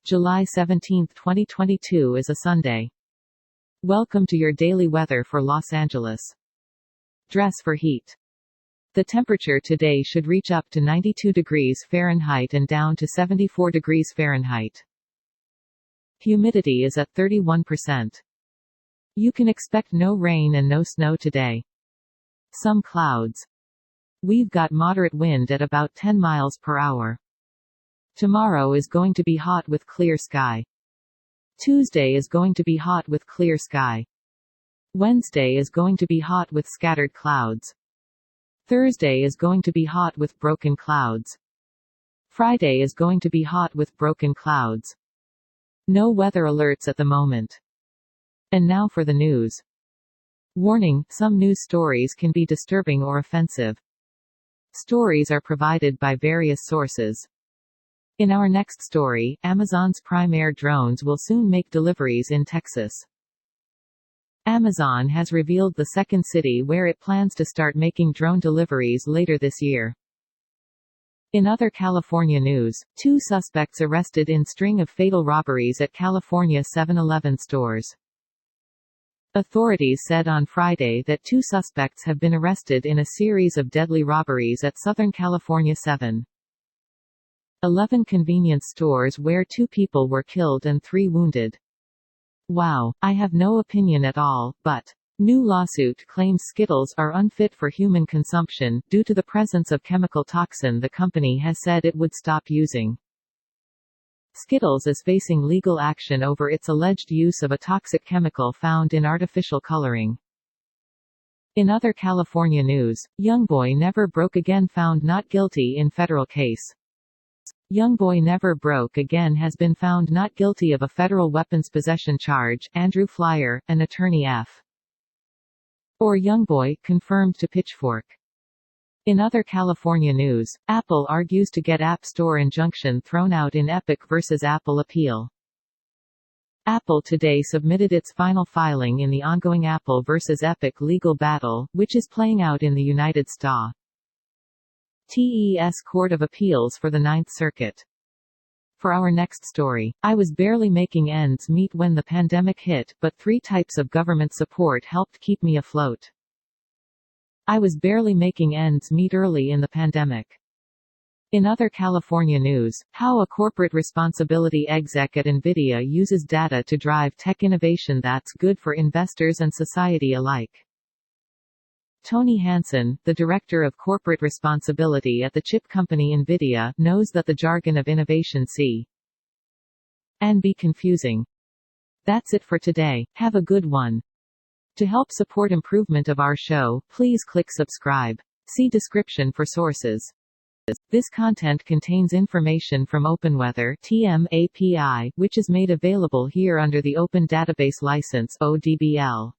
July 17, 2022 is a Sunday. Welcome to your daily weather for Los Angeles. Dress for heat. The temperature today should reach up to 92 degrees Fahrenheit and down to 74 degrees Fahrenheit. Humidity is at 31%. You can expect no rain and no snow today. Some clouds. We've got moderate wind at about 10 miles per hour. Tomorrow is going to be hot with clear sky. Tuesday is going to be hot with clear sky. Wednesday is going to be hot with scattered clouds. Thursday is going to be hot with broken clouds. Friday is going to be hot with broken clouds. No weather alerts at the moment. And now for the news. Warning: some news stories can be disturbing or offensive. Stories are provided by various sources. In our next story, Amazon's Prime Air drones will soon make deliveries in Texas. Amazon has revealed the second city where it plans to start making drone deliveries later this year. In other California news, 2 suspects arrested in string of fatal robberies at California 7-Eleven stores. Authorities said on Friday that 2 suspects have been arrested in a series of deadly robberies at Southern California 7-Eleven convenience stores where 2 people were killed and 3 wounded. Wow, I have no opinion at all, but new lawsuit claims Skittles are unfit for human consumption, due to the presence of chemical toxin the company has said it would stop using. Skittles is facing legal action over its alleged use of a toxic chemical found in artificial coloring. In other California news, YoungBoy never broke again found not guilty in federal case. YoungBoy Never Broke Again has been found not guilty of a federal weapons possession charge. Andrew Flyer, an attorney for YoungBoy, confirmed to Pitchfork. In other California news, Apple argues to get App Store injunction thrown out in Epic vs. Apple appeal. Apple today submitted its final filing in the ongoing Apple vs. Epic legal battle, which is playing out in the United States Court of Appeals for the Ninth Circuit. For our next story, I was barely making ends meet when the pandemic hit, but 3 types of government support helped keep me afloat. I was barely making ends meet early in the pandemic. In other California news, how a corporate responsibility exec at NVIDIA uses data to drive tech innovation that's good for investors and society alike. Tony Hansen, the director of corporate responsibility at the chip company NVIDIA, knows that the jargon of innovation can be confusing. That's it for today. Have a good one. To help support improvement of our show, please click subscribe. See description for sources. This content contains information from OpenWeather (TM) API, which is made available here under the Open Database License (ODBL).